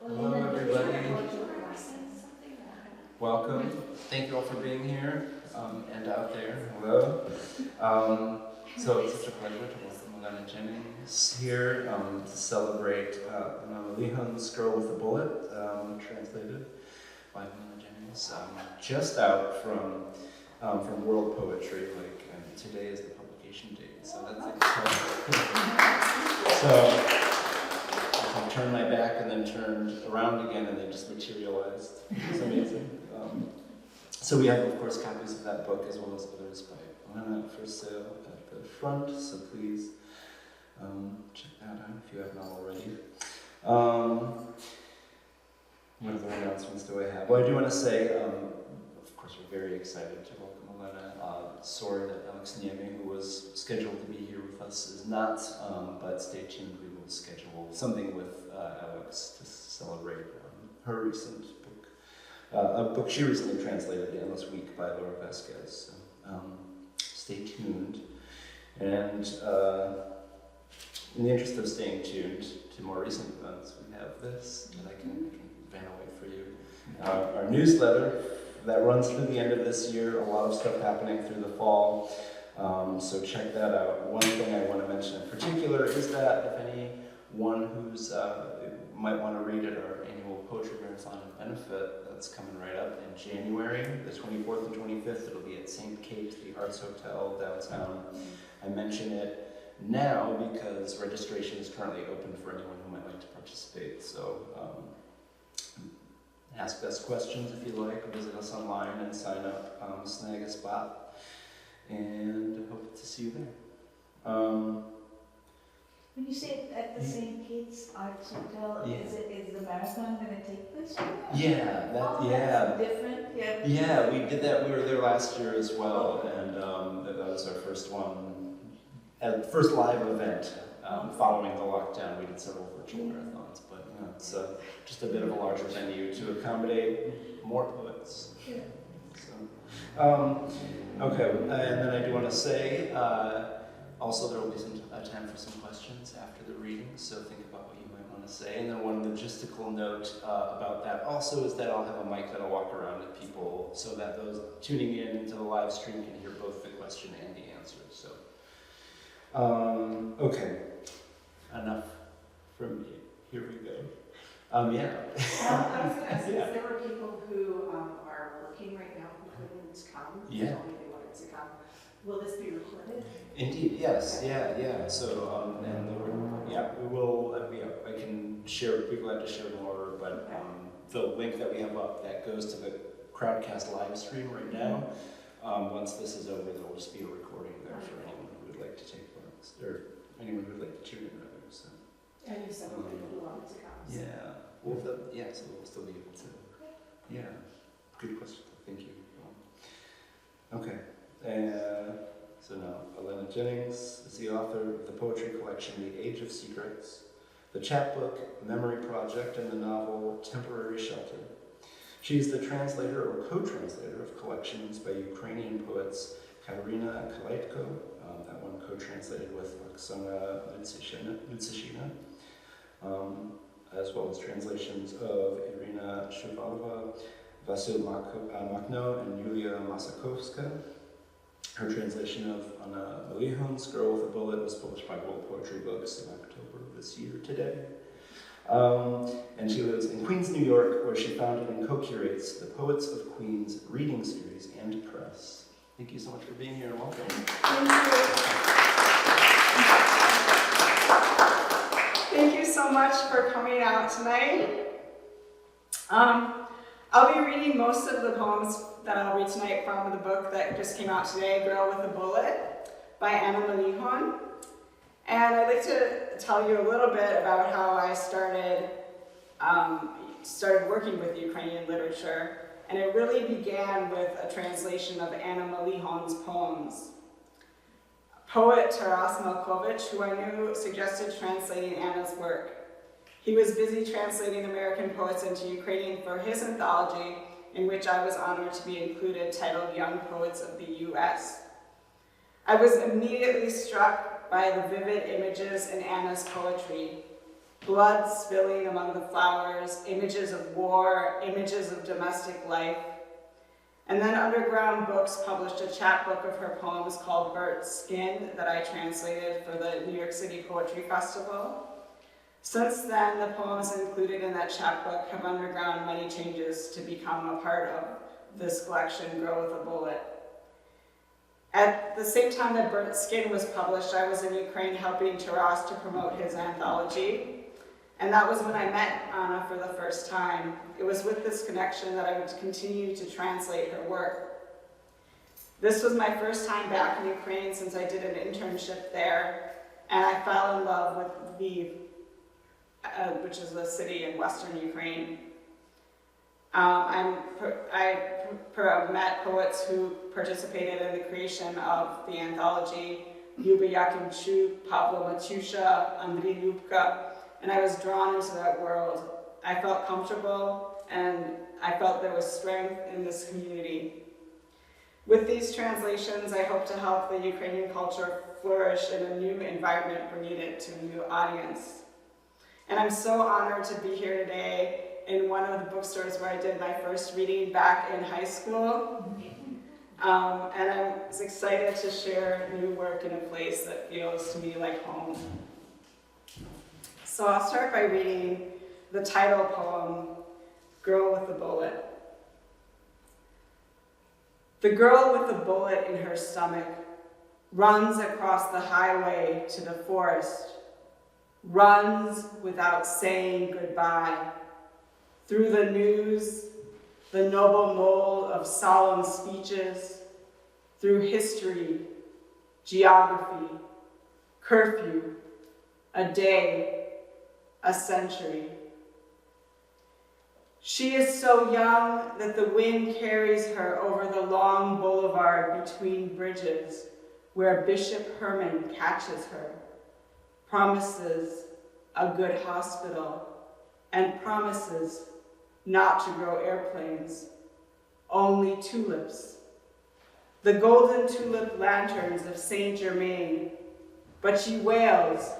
Hello, everybody. Welcome. Thank you all for being here and out there. Hello. So it's such a pleasure to welcome Olena Jennings here to celebrate Anna Malihon's Girl with a Bullet, translated by Olena Jennings, just out from World Poetry. Today is the publication date, so that's exciting. So. I turned my back and then turned around again and they just materialized. It's amazing. So we have, of course, copies of that book as well as others by Olena for sale at the front, so please check that out if you have not already. What other announcements do I have? Well, I do want to say, of course, we're very excited to welcome Olena. Sorry that Alex Niemi, who was scheduled to be here with us, is not, but stay tuned. We will schedule something with Alex to celebrate her recent book, a book she recently translated, The Endless Week by Vasquez. So, stay tuned. And in the interest of staying tuned to more recent events, we have this that I can van away for you. Our newsletter that runs through the end of this year, a lot of stuff happening through the fall. So check that out. One thing I want to mention in particular is that if anyone who's might want to read at our annual Poetry Marathon and Benefit that's coming right up in January, the 24th and 25th, it'll be at St. Kate, the Arts Hotel downtown. I mention it now because registration is currently open for anyone who might like to participate. So ask us questions if you like, or visit us online and sign up, snag a spot, and I hope to see you there. When you say at the St. Kate's Arts Hotel, Yeah. is the marathon going to take place? Yeah, That's different. Yeah. Yeah, we did that. We were there last year as well, and that was our first one, first live event following the lockdown. We did several virtual marathons, but it's just a bit of a larger venue to accommodate more poets. Sure. So, okay, and then I do want to say, also there will be some time for some questions after the reading, so think about what you might want to say. And then one logistical note about that also is that I'll have a mic that'll walk around with people so that those tuning in into the live stream can hear both the question and the answer. So, okay, enough from me. Here we go. Yeah. I was going to ask, there were people who are working right now who couldn't come. Yeah. Told me they wanted to come. Will this be recorded? Indeed, yes, yeah. So, we will. I can share. We're glad to share more, but the link that we have up that goes to the Crowdcast live stream right now. Once this is over, there will just be a recording there for anyone who would like to take part, or anyone who would like to tune in rather. So. And you said people who wanted to come. So. Yeah. So we'll still be able to. Yeah. Good question. Thank you. Okay. So now, Olena Jennings is the author of the poetry collection The Age of Secrets, the chapbook Memory Project, and the novel Temporary Shelter. She is the translator or co-translator of collections by Ukrainian poets Kateryna Kalytko, that one co-translated with Oksana Lutsyshyna, as well as translations of Iryna Shuvalova, Vasyl Makhno, and Yuliya Musakovska. Her translation of Anna Malihon's Girl with a Bullet was published by World Poetry Books in October of this year today. And she lives in Queens, New York, where she founded and co-curates the Poets of Queens reading series and press. Thank you so much for being here and welcome. Thank you. Thank you so much for coming out tonight. I'll be reading most of the poems that I'll read tonight from the book that just came out today, Girl with a Bullet, by Anna Malihon. And I'd like to tell you a little bit about how I started working with Ukrainian literature. And it really began with a translation of Anna Malihon's poems. Poet Taras Malkovich, who I knew, suggested translating Anna's work. He was busy translating American poets into Ukrainian for his anthology, in which I was honored to be included, titled Young Poets of the U.S. I was immediately struck by the vivid images in Anna's poetry. blood spilling among the flowers, images of war, images of domestic life. And then Underground Books published a chapbook of her poems called Burnt Skin that I translated for the New York City Poetry Festival. Since then, the poems included in that chapbook have undergone many changes to become a part of this collection, Girl with a Bullet. At the same time that Burnt Skin was published, I was in Ukraine helping Taras to promote his anthology. And that was when I met Anna for the first time. It was with this connection that I would continue to translate her work. This was my first time back in Ukraine since I did an internship there, and I fell in love with Lviv, which is a city in western Ukraine. I met poets who participated in the creation of the anthology, Yuliya Musakovska, Pavlo Matyusha, Andrei Lubka, and I was drawn into that world. I felt comfortable, and I felt there was strength in this community. With these translations, I hope to help the Ukrainian culture flourish in a new environment, bringing it to a new audience. And I'm so honored to be here today in one of the bookstores where I did my first reading back in high school. And I'm excited to share new work in a place that feels to me like home. So I'll start by reading the title poem, Girl with the Bullet. The girl with the bullet in her stomach runs across the highway to the forest, runs without saying goodbye, through the news, the noble mold of solemn speeches, through history, geography, curfew, a day, a century. She is so young that the wind carries her over the long boulevard between bridges where Bishop Herman catches her, promises a good hospital, and promises not to grow airplanes, only tulips. The golden tulip lanterns of Saint Germain, but she wails,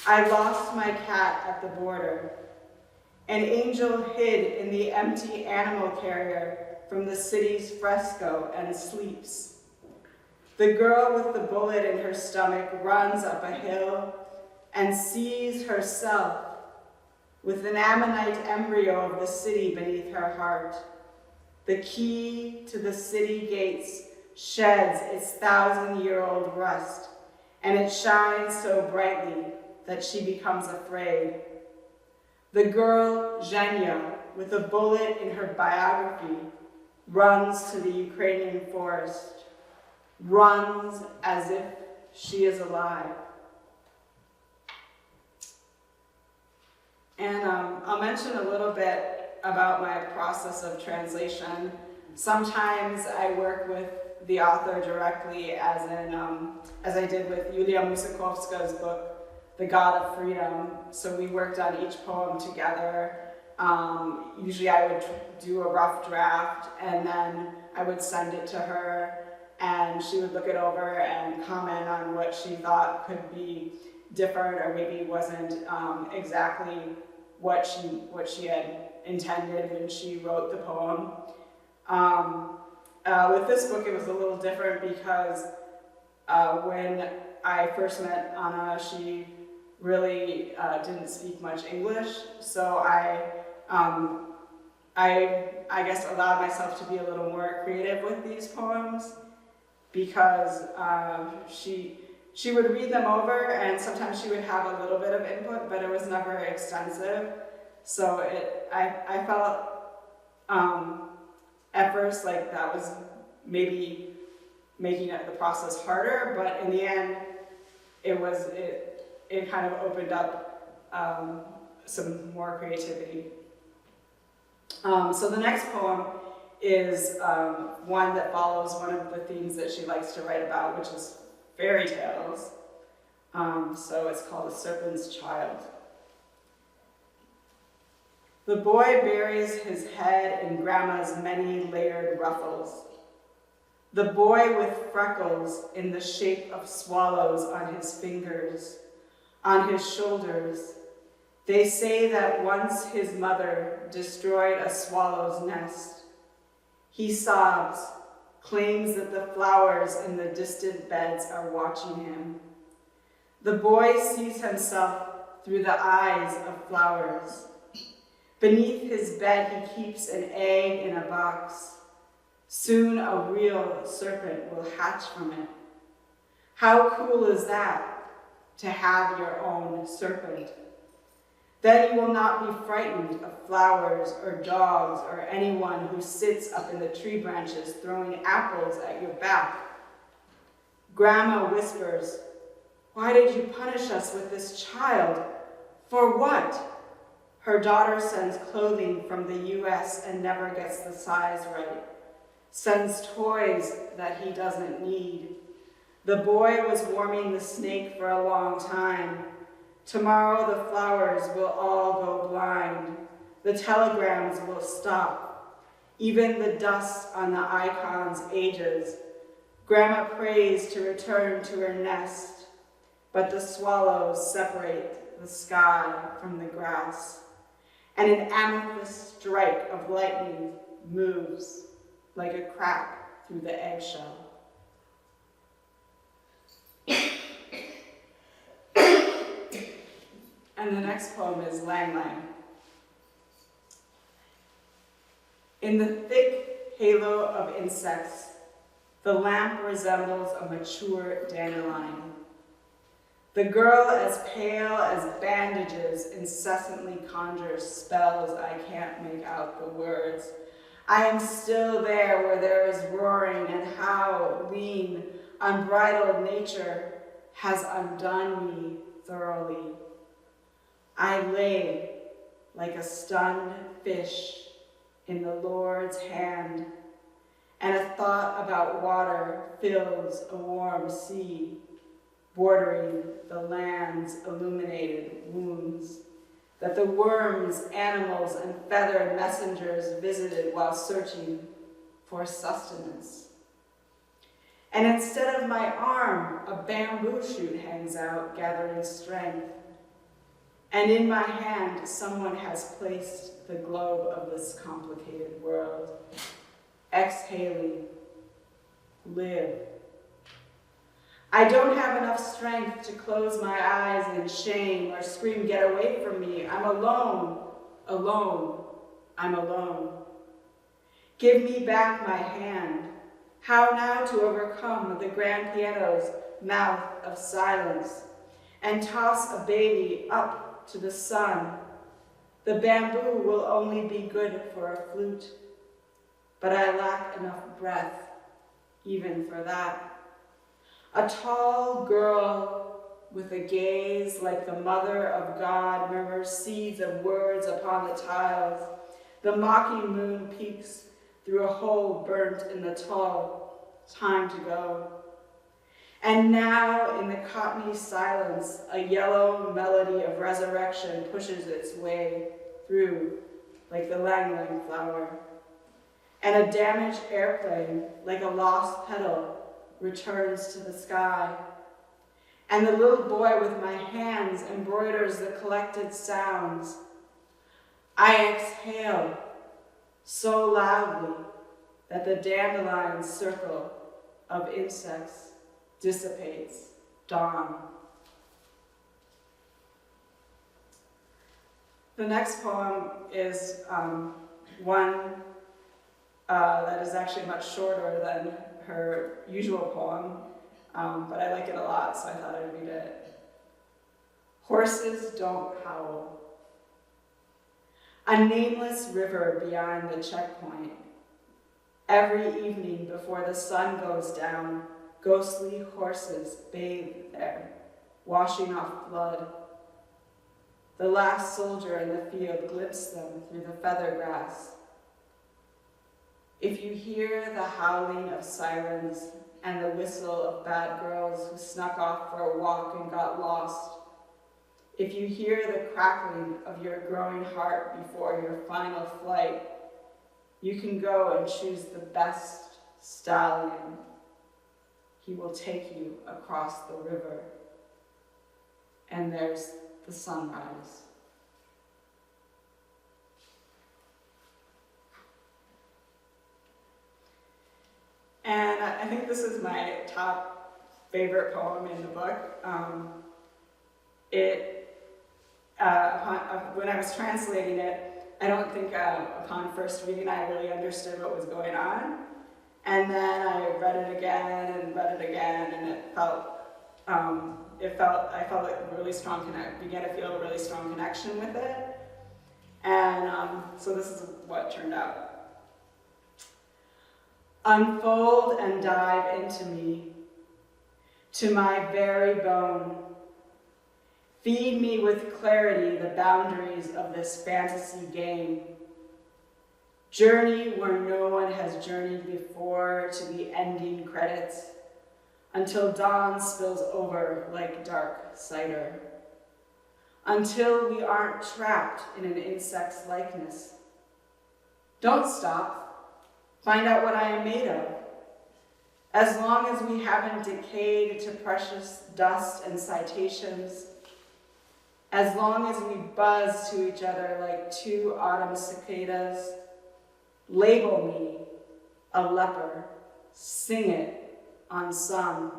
I lost my cat at the border. An angel hid in the empty animal carrier from the city's fresco and sleeps. The girl with the bullet in her stomach runs up a hill and sees herself with an ammonite embryo of the city beneath her heart. The key to the city gates sheds its 1,000-year-old rust, and it shines so brightly that she becomes afraid. The girl, Zhenya, with a bullet in her biography, runs to the Ukrainian forest, runs as if she is alive. And I'll mention a little bit about my process of translation. Sometimes I work with the author directly, as I did with Yuliya Musakovska's book, The God of Freedom. So we worked on each poem together. Usually I would do a rough draft, and then I would send it to her, and she would look it over and comment on what she thought could be different, or maybe wasn't exactly what she had intended when she wrote the poem. With this book, it was a little different because when I first met Anna, she really didn't speak much English, so I guess allowed myself to be a little more creative with these poems, because she would read them over, and sometimes she would have a little bit of input, but it was never extensive. So I felt at first like that was maybe making the process harder, but in the end, it kind of opened up some more creativity. So the next poem is one that follows one of the themes that she likes to write about, which is fairy tales. So it's called A Serpent's Child. The boy buries his head in grandma's many layered ruffles. The boy with freckles in the shape of swallows on his fingers, on his shoulders, They say that once his mother destroyed a swallow's nest. He sobs, claims that the flowers in the distant beds are watching him. The boy sees himself through the eyes of flowers. Beneath his bed he keeps an egg in a box. Soon a real serpent will hatch from it. How cool is that, to have your own serpent? Then you will not be frightened of flowers or dogs or anyone who sits up in the tree branches throwing apples at your back. Grandma whispers, "Why did you punish us with this child? For what?" Her daughter sends clothing from the US and never gets the size right. Sends toys that he doesn't need. The boy was warming the snake for a long time. Tomorrow the flowers will all go blind. The telegrams will stop. Even the dust on the icons ages. Grandma prays to return to her nest, but the swallows separate the sky from the grass, and an amethyst strike of lightning moves like a crack through the eggshell. And the next poem is Lang Lang. In the thick halo of insects, the lamp resembles a mature dandelion. The girl, as pale as bandages, incessantly conjures spells I can't make out the words. I am still there where there is roaring, and how lean, unbridled nature has undone me thoroughly. I lay like a stunned fish in the Lord's hand, and a thought about water fills a warm sea, bordering the land's illuminated wounds, that the worms, animals, and feathered messengers visited while searching for sustenance. And instead of my arm, a bamboo shoot hangs out, gathering strength. And in my hand, someone has placed the globe of this complicated world. Exhaling, live. I don't have enough strength to close my eyes in shame or scream, "Get away from me. I'm alone, alone, I'm alone." Give me back my hand. How now to overcome the grand piano's mouth of silence and toss a baby up to the sun? The bamboo will only be good for a flute, but I lack enough breath even for that. A tall girl with a gaze like the mother of God murmurs seeds of words upon the tiles. The mocking moon peeks through a hole burnt in the tall. Time to go. And now, in the cottony silence, a yellow melody of resurrection pushes its way through like the Lang Lang flower. And a damaged airplane, like a lost petal, returns to the sky. And the little boy with my hands embroiders the collected sounds. I exhale so loudly that the dandelion circle of insects dissipates. Dawn. The next poem is one that is actually much shorter than her usual poem, but I like it a lot, so I thought I'd read it. Horses don't howl. A nameless river beyond the checkpoint. Every evening before the sun goes down, ghostly horses bathe there, washing off blood. The last soldier in the field glimpsed them through the feather grass. If you hear the howling of sirens and the whistle of bad girls who snuck off for a walk and got lost, if you hear the crackling of your growing heart before your final flight, you can go and choose the best stallion. He will take you across the river. And there's the sunrise. And I think this is my top favorite poem in the book. When I was translating it, I don't think upon first reading I really understood what was going on. And then I read it again, and it felt I felt like a really strong began to feel a really strong connection with it. And so this is what turned out. Unfold and dive into me, to my very bone. Feed me with clarity the boundaries of this fantasy game. Journey where no one has journeyed before to the ending credits, until dawn spills over like dark cider. Until we aren't trapped in an insect's likeness. Don't stop. Find out what I am made of. As long as we haven't decayed to precious dust and citations, as long as we buzz to each other like two autumn cicadas, label me a leper, sing it unsung.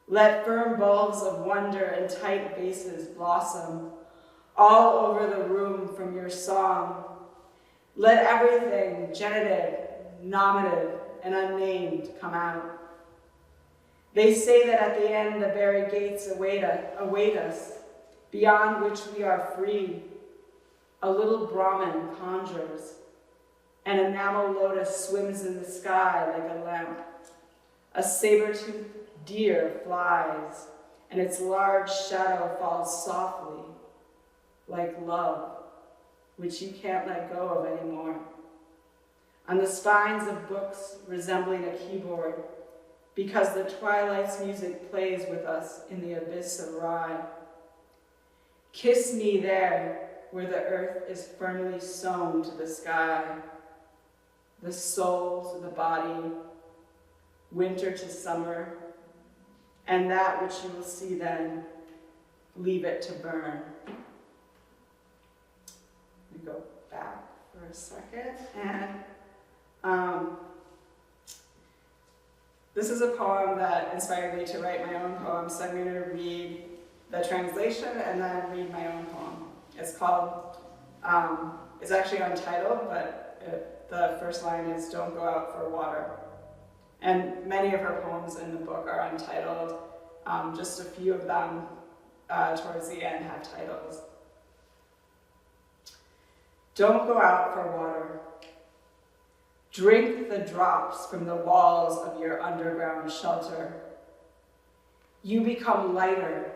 Let firm bulbs of wonder and tight vases blossom all over the room from your song. Let everything, genitive, nominative, and unnamed, come out. They say that at the end the very gates await us, beyond which we are free. A little Brahmin conjures. An enamel lotus swims in the sky like a lamp. A saber-toothed deer flies, and its large shadow falls softly, like love, which you can't let go of anymore. On the spines of books resembling a keyboard, because the twilight's music plays with us in the abyss of rye. Kiss me there, where the earth is firmly sewn to the sky, the soul to the body, winter to summer, and that which you will see then, leave it to burn. Let me go back for a second, and this is a poem that inspired me to write my own poem, so I'm going to read the translation and then read my own poem. It's called, it's actually untitled, but the first line is, "Don't go out for water." And many of her poems in the book are untitled. Just a few of them towards the end have titles. Don't go out for water. Drink the drops from the walls of your underground shelter. You become lighter,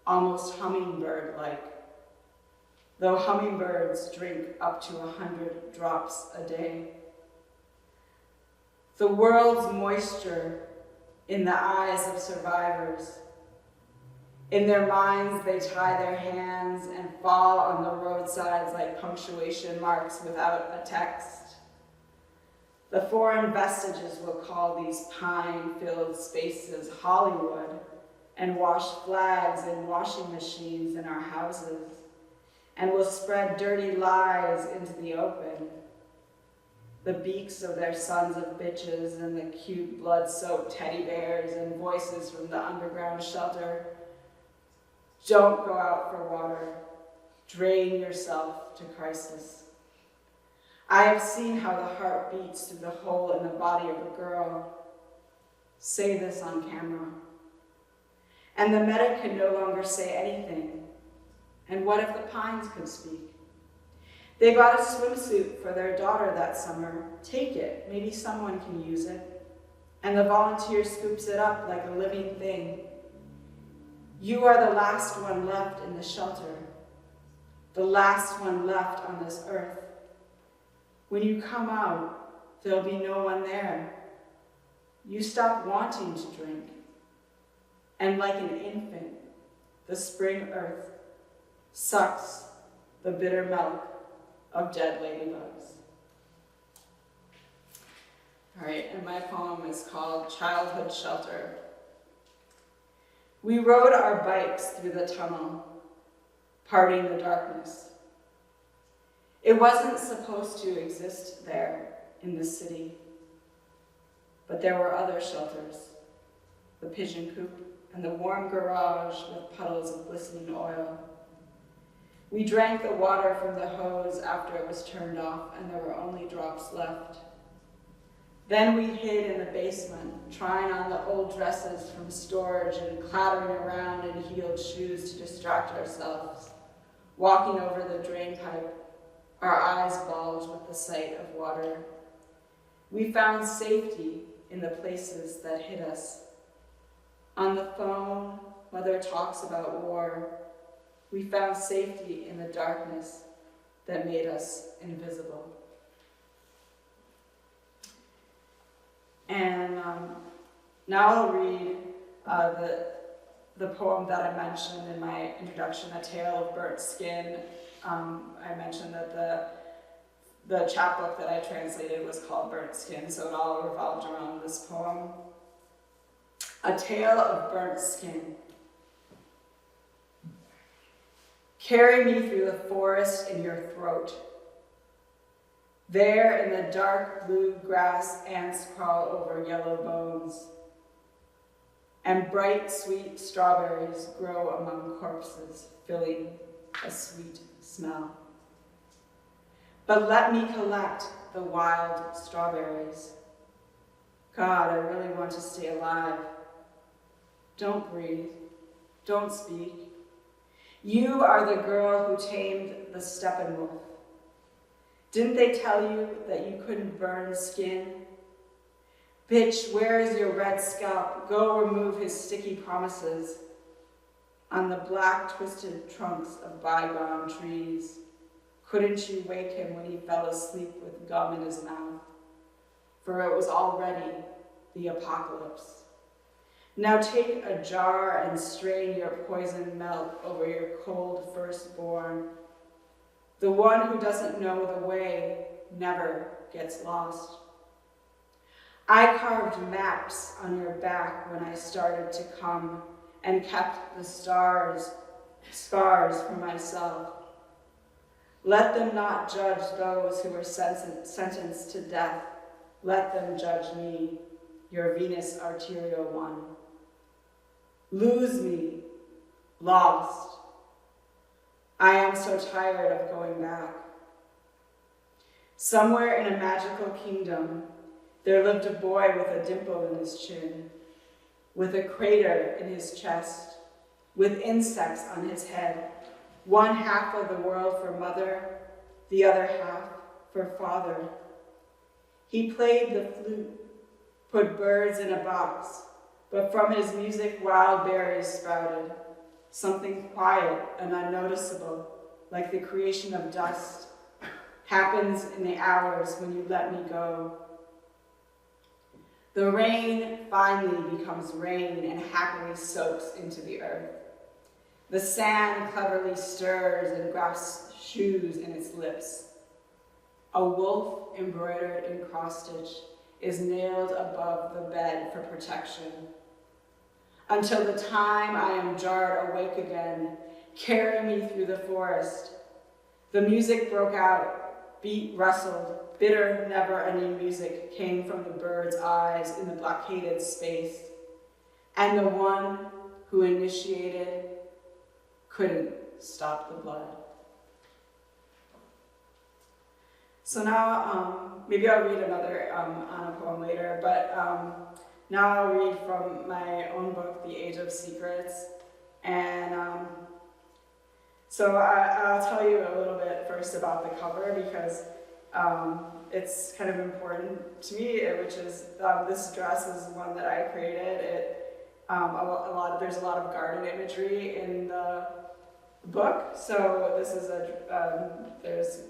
almost hummingbird-like, though hummingbirds drink up to 100 drops a day. The world's moisture in the eyes of survivors. In their minds, they tie their hands and fall on the roadsides like punctuation marks without a text. The foreign vestiges will call these pine-filled spaces Hollywood and wash flags in washing machines in our houses, and will spread dirty lies into the open. The beaks of their sons of bitches and the cute blood-soaked teddy bears and voices from the underground shelter. Don't go out for water. Drain yourself to crisis. I have seen how the heart beats through the hole in the body of a girl. Say this on camera. And the medic can no longer say anything. And what if the pines could speak? They bought a swimsuit for their daughter that summer. Take it, maybe someone can use it. And the volunteer scoops it up like a living thing. You are the last one left in the shelter, the last one left on this earth. When you come out, there'll be no one there. You stop wanting to drink. And like an infant, the spring earth sucks the bitter milk of dead ladybugs. All right, and my poem is called Childhood Shelter. We rode our bikes through the tunnel, parting the darkness. It wasn't supposed to exist there in the city. But there were other shelters, the pigeon coop and the warm garage with puddles of glistening oil. We drank the water from the hose after it was turned off and there were only drops left. Then we hid in the basement, trying on the old dresses from storage and clattering around in heeled shoes to distract ourselves, walking over the drain pipe, our eyes bulged with the sight of water. We found safety in the places that hid us. On the phone, Mother talks about war. We found safety in the darkness that made us invisible. And now I'll read the poem that I mentioned in my introduction, A Tale of Burnt Skin. I mentioned that the chapbook that I translated was called Burnt Skin, so it all revolved around this poem. A Tale of Burnt Skin. Carry me through the forest in your throat. There in the dark blue grass, ants crawl over yellow bones, and bright sweet strawberries grow among corpses, filling a sweet smell. But let me collect the wild strawberries. God, I really want to stay alive. Don't breathe. Don't speak. You are the girl who tamed the Steppenwolf. Didn't they tell you that you couldn't burn skin? Bitch, where is your red scalp? Go remove his sticky promises on the black twisted trunks of bygone trees. Couldn't you wake him when he fell asleep with gum in his mouth? For it was already the apocalypse. Now take a jar and strain your poison melt over your cold firstborn. The one who doesn't know the way never gets lost. I carved maps on your back when I started to come and kept the scars for myself. Let them not judge those who were sentenced to death. Let them judge me, your Venus arterial one. Lose me, lost. I am so tired of going back. Somewhere in a magical kingdom, there lived a boy with a dimple in his chin, with a crater in his chest, with insects on his head, one half of the world for mother, the other half for father. He played the flute, put birds in a box, but from his music wild berries sprouted, something quiet and unnoticeable, like the creation of dust, happens in the hours when you let me go. The rain finally becomes rain and happily soaks into the earth. The sand cleverly stirs and grasps shoes in its lips. A wolf embroidered in cross-stitch is nailed above the bed for protection. Until the time I am jarred awake again, carry me through the forest. The music broke out, beat rustled, bitter, never-ending music came from the bird's eyes in the blockaded space. And the one who initiated couldn't stop the blood. So now, maybe I'll read another Anna poem later, but now I'll read from my own book, The Age of Secrets. And so I'll tell you a little bit first about the cover because it's kind of important to me, which is this dress is one that I created. There's a lot of garden imagery in the book. So this is there's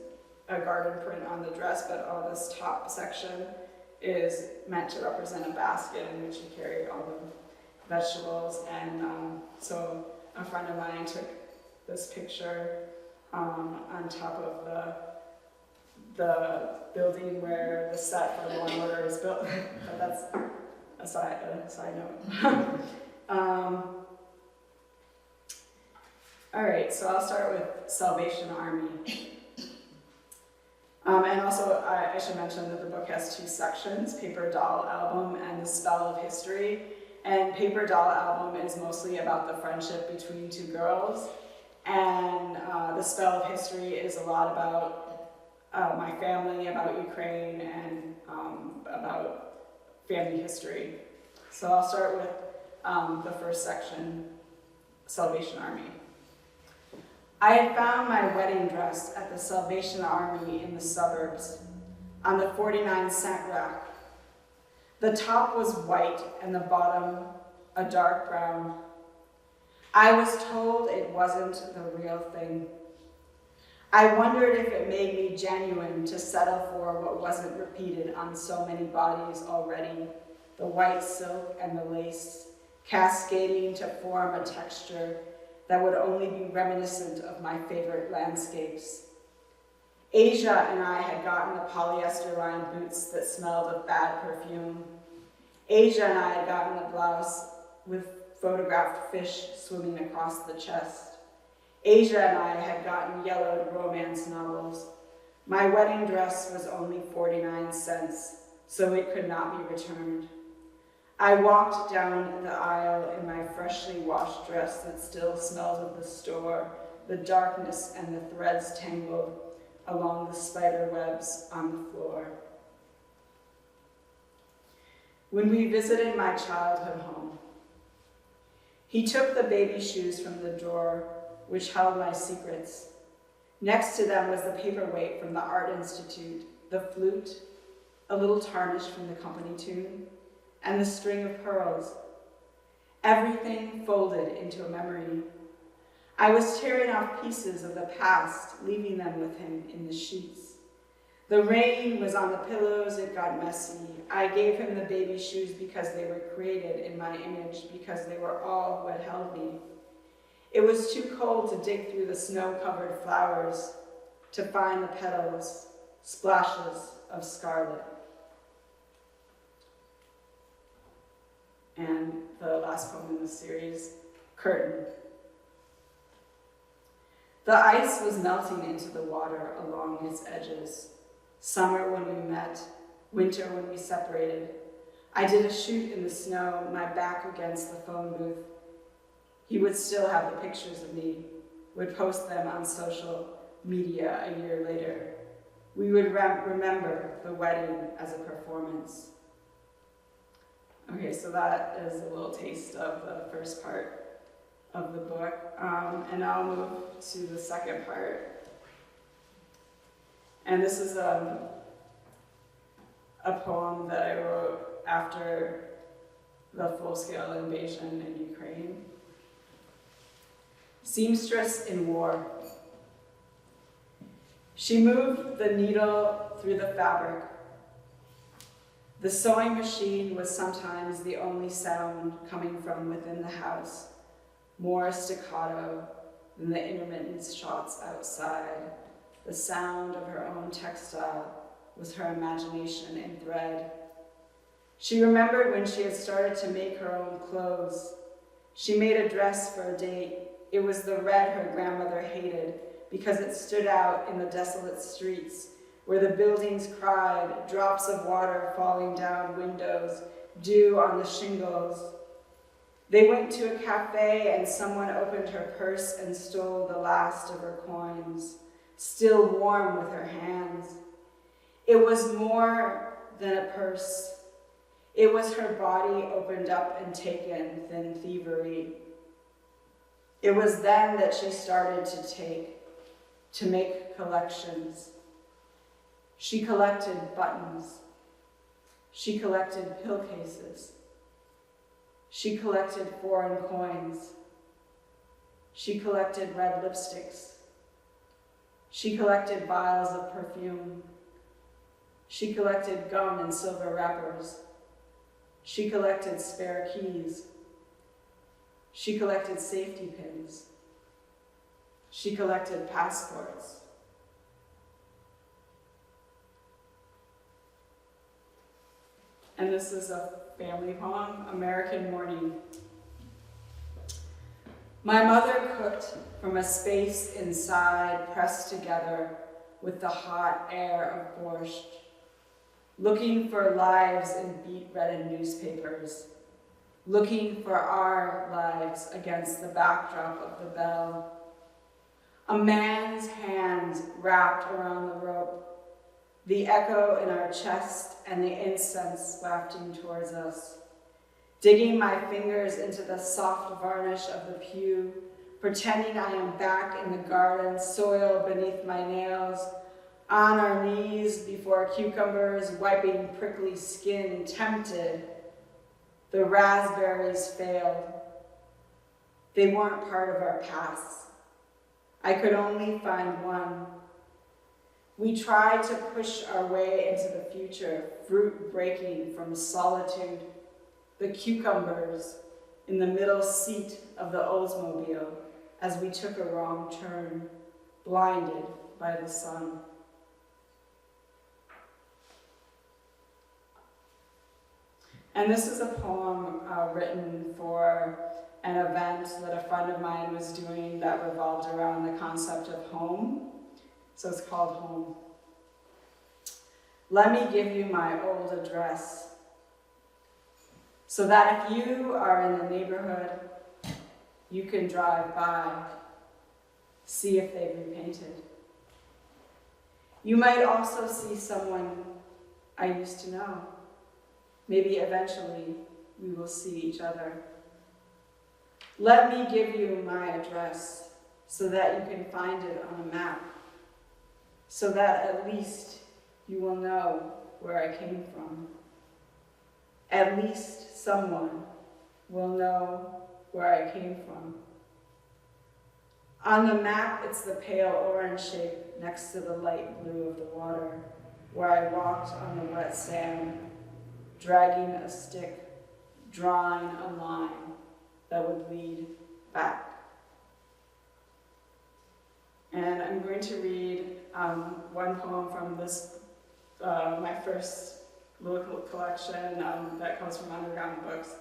a garden print on the dress, but on this top section is meant to represent a basket in which you carry all the vegetables. And so a friend of mine took this picture on top of the building where the set for Law & Order is built. But that's a side note. All right, so I'll start with Salvation Army. And also, I should mention that the book has 2 sections, Paper Doll Album and The Spell of History. And Paper Doll Album is mostly about the friendship between 2 girls. And The Spell of History is a lot about my family, about Ukraine, and about family history. So I'll start with the first section, Salvation Army. I had found my wedding dress at the Salvation Army in the suburbs, on the 49-cent rack. The top was white and the bottom a dark brown. I was told it wasn't the real thing. I wondered if it made me genuine to settle for what wasn't repeated on so many bodies already, the white silk and the lace, cascading to form a texture that would only be reminiscent of my favorite landscapes. Asia and I had gotten the polyester-lined boots that smelled of bad perfume. Asia and I had gotten a blouse with photographed fish swimming across the chest. Asia and I had gotten yellowed romance novels. My wedding dress was only 49 cents, so it could not be returned. I walked down the aisle in my freshly washed dress that still smelled of the store, the darkness and the threads tangled along the spider webs on the floor. When we visited my childhood home, he took the baby shoes from the drawer which held my secrets. Next to them was the paperweight from the Art Institute, the flute, a little tarnished from the company tune, and the string of pearls. Everything folded into a memory. I was tearing off pieces of the past, leaving them with him in the sheets. The rain was on the pillows, it got messy. I gave him the baby shoes because they were created in my image, because they were all what held me. It was too cold to dig through the snow-covered flowers to find the petals, splashes of scarlet. And the last poem in the series, Curtain. The ice was melting into the water along its edges. Summer when we met, winter when we separated. I did a shoot in the snow, my back against the phone booth. He would still have the pictures of me, would post them on social media a year later. We would remember the wedding as a performance. Okay, so that is a little taste of the first part of the book. And I'll move to the second part. And this is a poem that I wrote after the full-scale invasion in Ukraine. Seamstress in war. She moved the needle through the fabric. The sewing machine was sometimes the only sound coming from within the house, more staccato than the intermittent shots outside. The sound of her own textile was her imagination in thread. She remembered when she had started to make her own clothes. She made a dress for a date. It was the red her grandmother hated because it stood out in the desolate streets where the buildings cried, drops of water falling down windows, dew on the shingles. They went to a cafe and someone opened her purse and stole the last of her coins, still warm with her hands. It was more than a purse. It was her body opened up and taken than thievery. It was then that she started to make collections. She collected buttons. She collected pill cases. She collected foreign coins. She collected red lipsticks. She collected vials of perfume. She collected gum in silver wrappers. She collected spare keys. She collected safety pins. She collected passports. And this is a family poem, American Morning. My mother cooked from a space inside, pressed together, with the hot air of borscht, looking for lives in beet-reddened newspapers, looking for our lives against the backdrop of the bell. A man's hands wrapped around the rope, the echo in our chest and the incense wafting towards us. Digging my fingers into the soft varnish of the pew, pretending I am back in the garden, soil beneath my nails, on our knees before cucumbers, wiping prickly skin, tempted. The raspberries failed. They weren't part of our past. I could only find one. We tried to push our way into the future, fruit breaking from solitude, the cucumbers in the middle seat of the Oldsmobile as we took a wrong turn, blinded by the sun. And this is a poem written for an event that a friend of mine was doing that revolved around the concept of home. So it's called Home. Let me give you my old address, so that if you are in the neighborhood, you can drive by, see if they've repainted. You might also see someone I used to know. Maybe eventually we will see each other. Let me give you my address so that you can find it on a map, so that at least you will know where I came from. At least someone will know where I came from. On the map, it's the pale orange shape next to the light blue of the water, where I walked on the wet sand, dragging a stick, drawing a line that would lead back. And I'm going to read one poem from this, my first little collection that comes from Underground Books.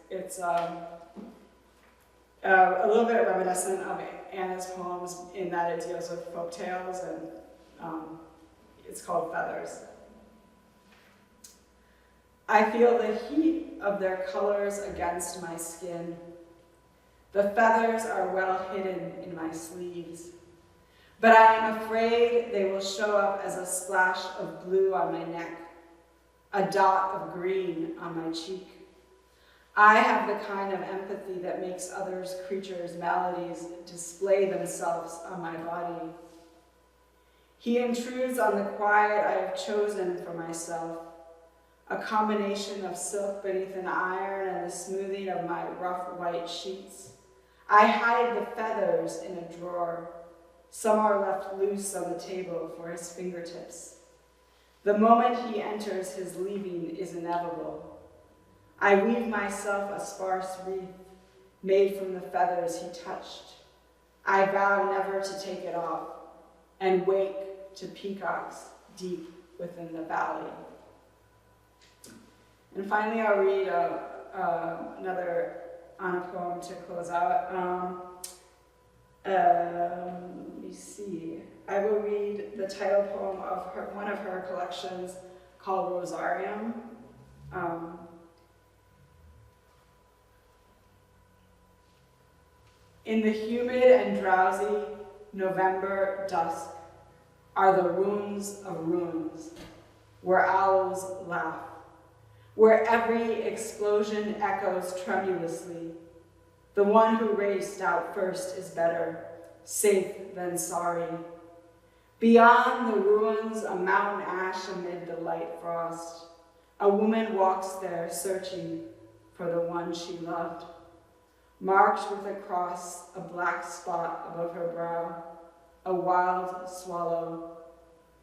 It's a little bit reminiscent of Anna's poems in that it deals with folk tales, and it's called Feathers. I feel the heat of their colors against my skin. The feathers are well hidden in my sleeves, but I am afraid they will show up as a splash of blue on my neck, a dot of green on my cheek. I have the kind of empathy that makes others' creatures' maladies display themselves on my body. He intrudes on the quiet I have chosen for myself, a combination of silk beneath an iron and the smoothing of my rough white sheets. I hide the feathers in a drawer. Some are left loose on the table for his fingertips. The moment he enters, his leaving is inevitable. I weave myself a sparse wreath made from the feathers he touched. I vow never to take it off and wake to peacocks deep within the valley. And finally, I'll read another Anna poem to close out. Let me see. I will read the title poem of one of her collections called Rosarium. In the humid and drowsy November dusk are the ruins of ruins, where owls laugh, where every explosion echoes tremulously. The one who raced out first is better, safe than sorry. Beyond the ruins, a mountain ash amid the light frost. A woman walks there searching for the one she loved. Marked with a cross, a black spot above her brow, a wild swallow,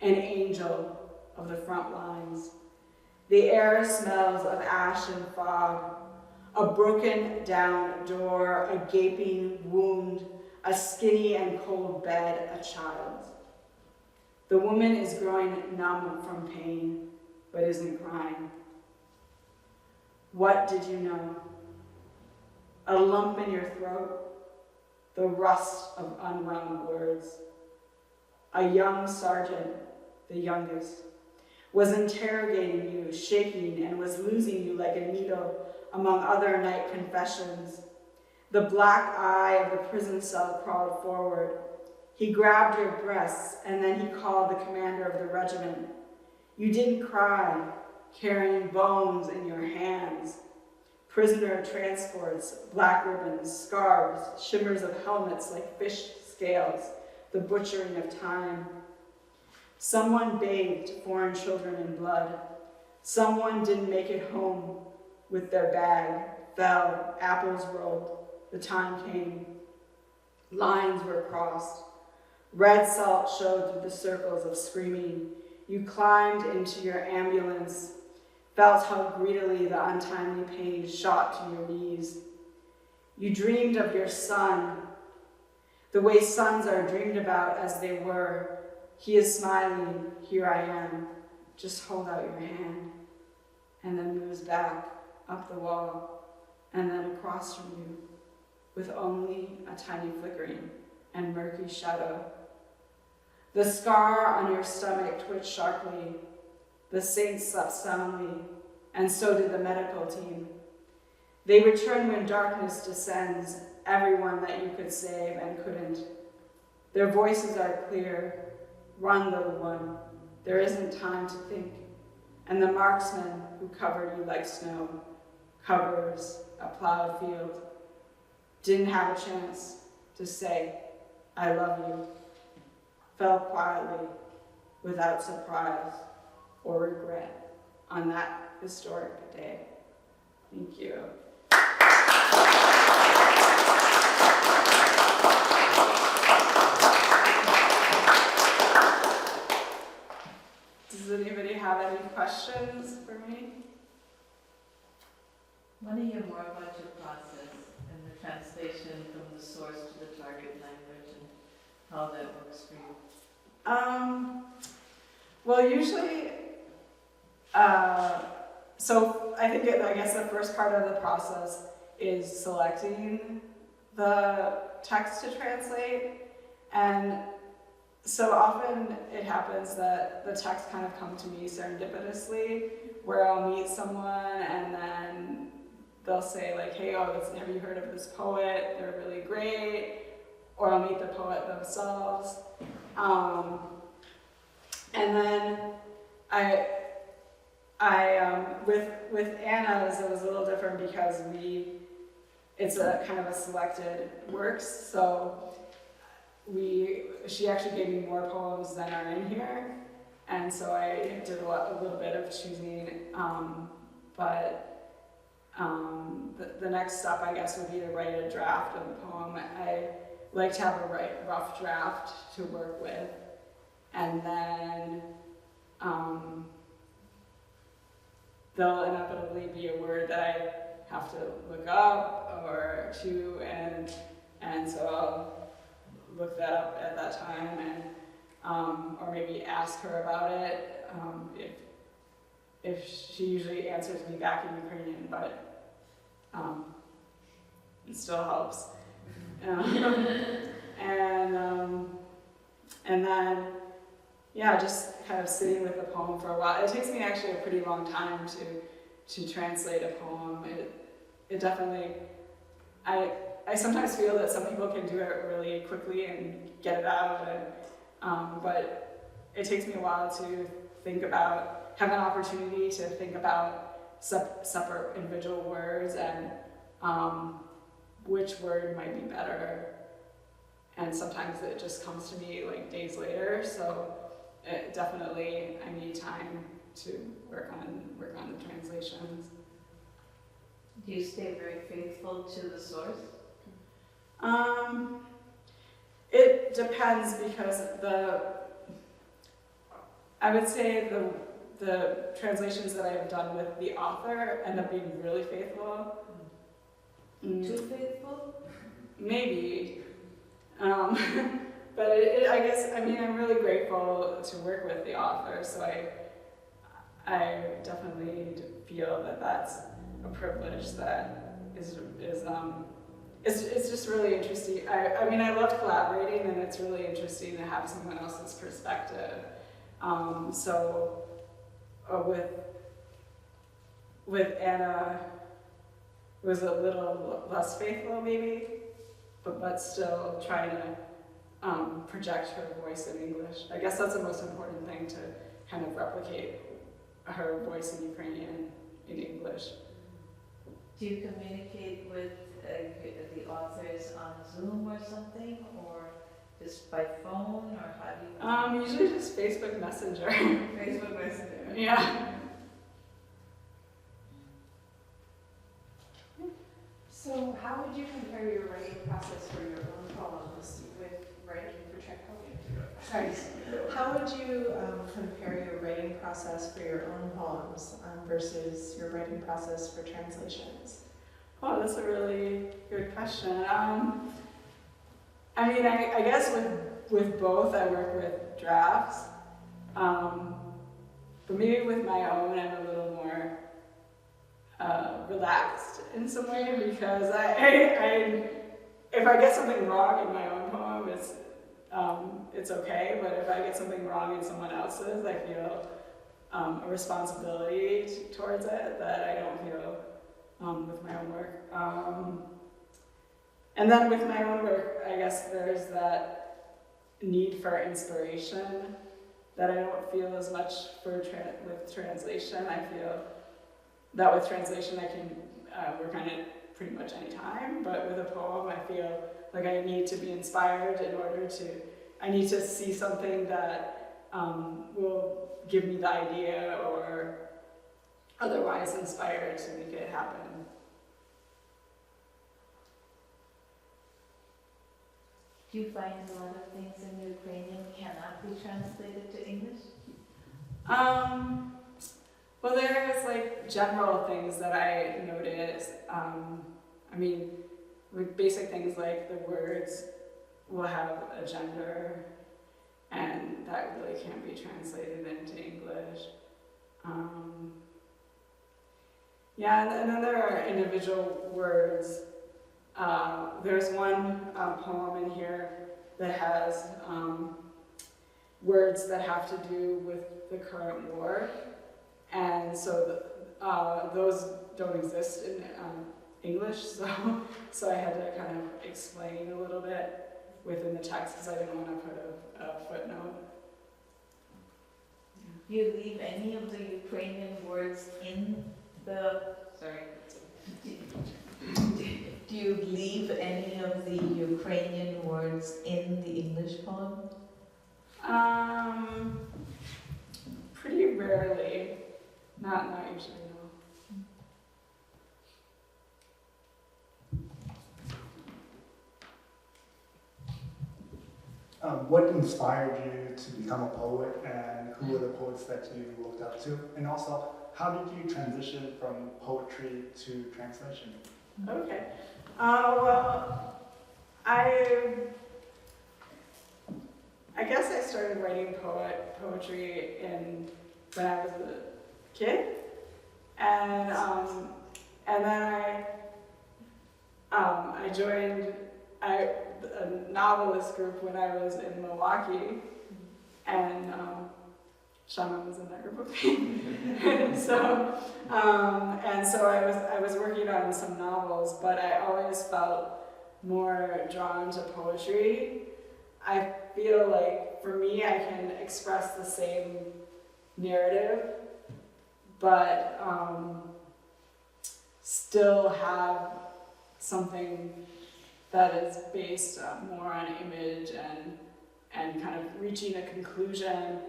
an angel of the front lines. The air smells of ash and fog, a broken down door, a gaping wound, a skinny and cold bed, a child. The woman is growing numb from pain, but isn't crying. What did you know? A lump in your throat, the rust of unwound words. a young sergeant, the youngest, was interrogating you, shaking, and was losing you like a needle among other night confessions. The black eye of the prison cell crawled forward. He grabbed your breasts, and then he called the commander of the regiment. You didn't cry, carrying bones in your hands. Prisoner transports, black ribbons, scarves, shimmers of helmets like fish scales, the butchering of time. Someone bathed foreign children in blood. Someone didn't make it home with their bag, fell, apples rolled. The time came. Lines were crossed. Red salt showed through the circles of screaming. You climbed into your ambulance, felt how greedily the untimely pain shot to your knees. You dreamed of your son, the way sons are dreamed about as they were. He is smiling, here I am, just hold out your hand, and then moves back, up the wall, and then across from you, with only a tiny flickering and murky shadow. The scar on your stomach twitched sharply. The saints slept soundly, and so did the medical team. They return when darkness descends, everyone that you could save and couldn't. Their voices are clear. Run, little one. There isn't time to think. And the marksman who covered you like snow covers a plowed field. Didn't have a chance to say, I love you. Fell quietly, without surprise or regret, on that historic day. Thank you. Does anybody have any questions for me? I want to hear more about your process and the translation from the source to the target language and how that works for you. Well, usually, so I think I guess the first part of the process is selecting the text to translate, and so often it happens that the texts kind of come to me serendipitously, where I'll meet someone and then they'll say like, hey, have you heard of this poet? They're really great. Or I'll meet the poet themselves. And then with Anna's, it was a little different because it's a kind of a selected works, so she actually gave me more poems than are in here, and so I did a little bit of choosing, but the next step, I guess, would be to write a draft of the poem. I like to have a rough draft to work with, and then there'll inevitably be a word that I have to look up or to, and so I'll look that up at that time, and or maybe ask her about it if she usually answers me back in Ukrainian, but it still helps. And then, yeah, just kind of sitting with the poem for a while. It takes me actually a pretty long time to translate a poem. It definitely, I sometimes feel that some people can do it really quickly and get it out, but it takes me a while to have an opportunity to think about separate individual words and which word might be better. And sometimes it just comes to me like days later, so definitely I need time to work on the translations. Do you stay very faithful to the source? It depends, because I would say the translations that I have done with the author end up being really faithful. Too faithful? Maybe. But I guess, I mean, I'm really grateful to work with the author, so I definitely feel that that's a privilege that is it's just really interesting. I mean, I love collaborating, and it's really interesting to have someone else's perspective. So with Anna, it was a little less faithful maybe, but still trying to project her voice in English. I guess that's the most important thing, to kind of replicate her voice in Ukrainian in English. Do you communicate with the authors on Zoom or something, or just by phone, or how do you? Usually just Facebook Messenger. Facebook Messenger. Yeah. So how would you compare your writing process for your own poems with writing for Czech poetry? Sorry. How would you compare your writing process for your own poems versus your writing process for translations? Oh, that's a really good question. I mean, I guess with both, I work with drafts. But maybe with my own, I'm a little more relaxed in some way, because I if I get something wrong in my own poem, it's okay. But if I get something wrong in someone else's, I feel a responsibility towards it that I don't feel with my own work. And then with my own work, I guess there's that need for inspiration that I don't feel as much with translation. I feel that with translation I can work on it pretty much any time, but with a poem I feel like I need to be inspired I need to see something that will give me the idea or otherwise inspired to make it happen. Do you find a lot of things in Ukrainian cannot be translated to English? Well, there's like general things that I notice. I mean, with basic things like the words will have a gender, and that really can't be translated into English. Yeah, and then there are individual words. There's one poem in here that has words that have to do with the current war, and so those don't exist in English, so I had to kind of explain a little bit within the text because I didn't want to put a footnote. Do you leave any of the Ukrainian words in the, do you leave any of the Ukrainian words in the English poem? Pretty rarely. Not usually, no. What inspired you to become a poet, and who were the poets that you looked up to? And also, how did you transition from poetry to translation? Okay. Well, I guess I started writing poetry when I was a kid, and then I joined a novelist group when I was in Milwaukee, and Shauna was in that group with me. so I was working on some novels, but I always felt more drawn to poetry. I feel like for me I can express the same narrative, but still have something that is based more on image and kind of reaching a conclusion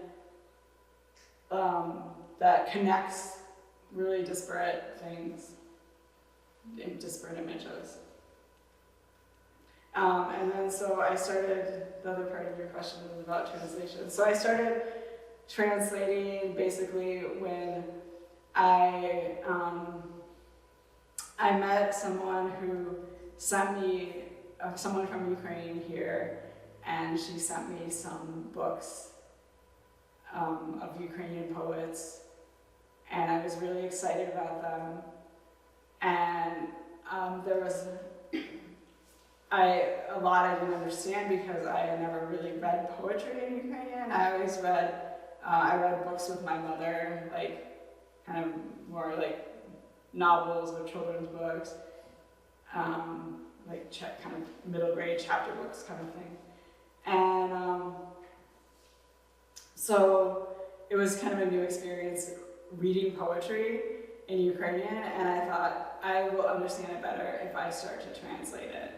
that connects really disparate things, disparate images. And then so I started, the other part of your question was about translation. So I started translating basically when I met someone who sent me, someone from Ukraine here, and she sent me some books of Ukrainian poets, and I was really excited about them. And there was a lot I didn't understand because I had never really read poetry in Ukrainian. I always read, I read books with my mother, like kind of more like novels or children's books, like kind of middle grade chapter books kind of thing. And so it was kind of a new experience reading poetry in Ukrainian, and I thought I will understand it better if I start to translate it.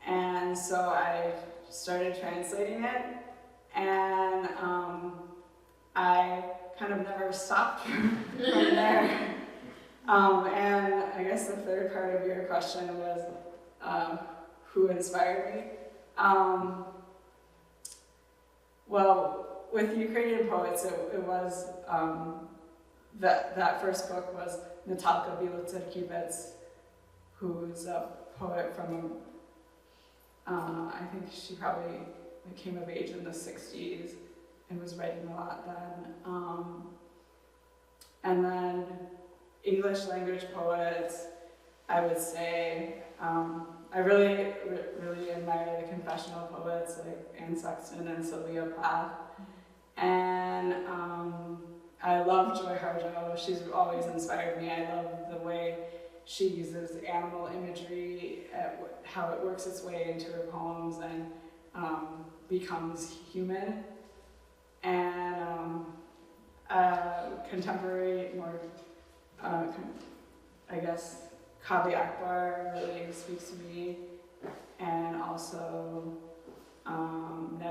And so I started translating it, and I kind of never stopped from there. And I guess the third part of your question was who inspired me. Well, with Ukrainian poets, it was that first book was Natalka Bielotserkivets, who's a poet from, I think she probably came of age in the 60s and was writing a lot then. And then English language poets, I would say, I really admire the confessional poets like Anne Sexton and Sylvia Plath. And I love Joy Harjo. She's always inspired me. I love the way she uses animal imagery, how it works its way into her poems and becomes human. And contemporary, more, I guess, Kavi Akbar really speaks to me. And also Ned